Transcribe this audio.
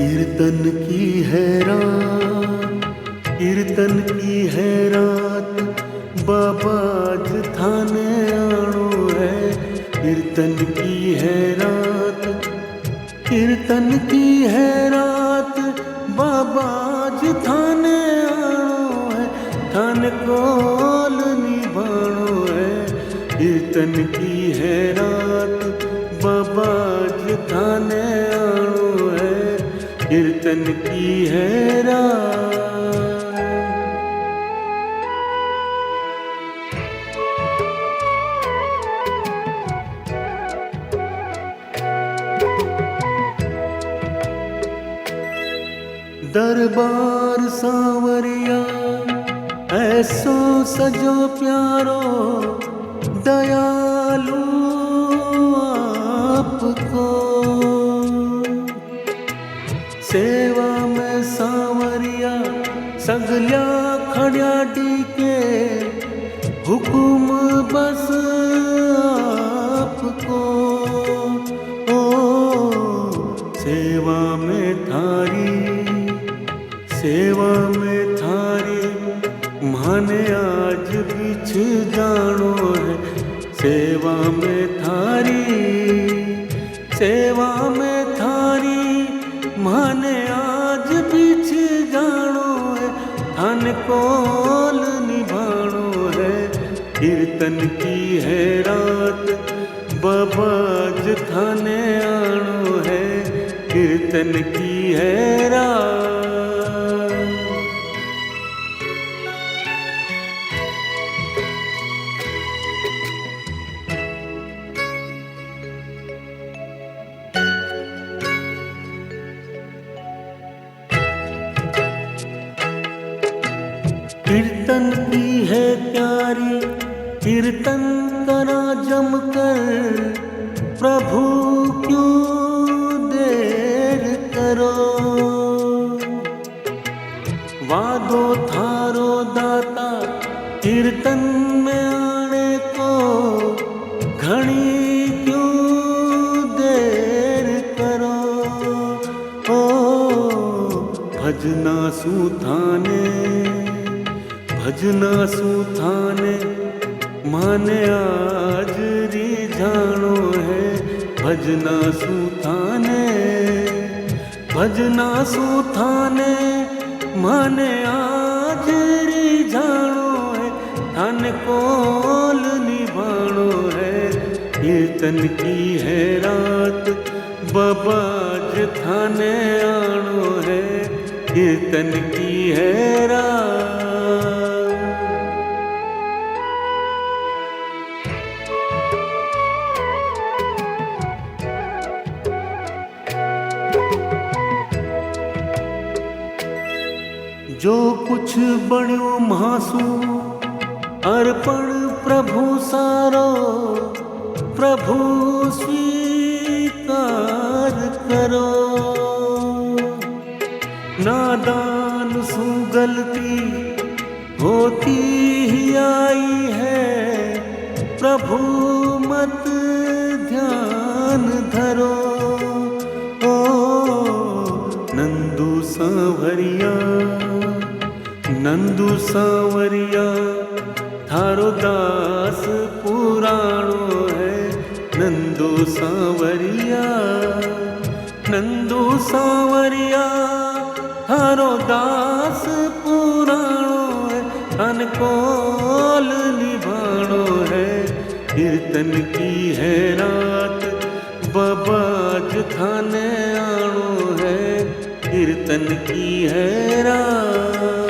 कीर्तन की है रात, कीर्तन की है रात, बाबाज थाने आणो है। कीर्तन की है रात, कीर्तन की है रात, बाबाज थाने आणो है। थान कोल निभाणो है। कीर्तन की है रात, बाबाज थाने आणो है। कीर्तन की है रात। दरबार सांवरिया ऐसो सजो प्यारो, दयालु आपको। सेवा में सांवरिया सगल्या खड़िया टीके, हुकुम बस आपको। ओ सेवा में थारी, सेवा में थारी, माने आज बिछ जानो है। सेवा में थारी, सेवा में थारी, माने आज बिछ जानो है। थान कोल निभाणो है। कीर्तन की है रात, बाबाज थाने आणो है। कीर्तन की है रात। कीर्तन की है प्यारी, कीर्तन करा जमकर। प्रभु क्यों देर करो, वादो थारो दाता कीर्तन में आने को। घणी क्यों देर करो, ओ भजना सुथाने, भजना सुथाने, माने आज रिझाणो है। भजना सुथाने, भजना सुथाने, माने आज रिझाणो है। थान कोल निभाणो है। कीर्तन की है रात, बाबाज थाने आणो है। कीर्तन की है रात। जो कुछ बण्यो म्हासू, अर्पण प्रभु सारो। प्रभु स्वीकार करो। नादान सु गलती होती ही आई है। प्रभु मत ध्यान धरो। ओ नंदू सांवरिया, नंदू सांवरिया, थारो दास पुराणो है। नंदू सांवरिया, नंदू सांवरिया, थारो दास पुराणो है। थान कोल निभाणो है। कीर्तन की है रात, बाबाज थाने आणो है। कीर्तन की है रात।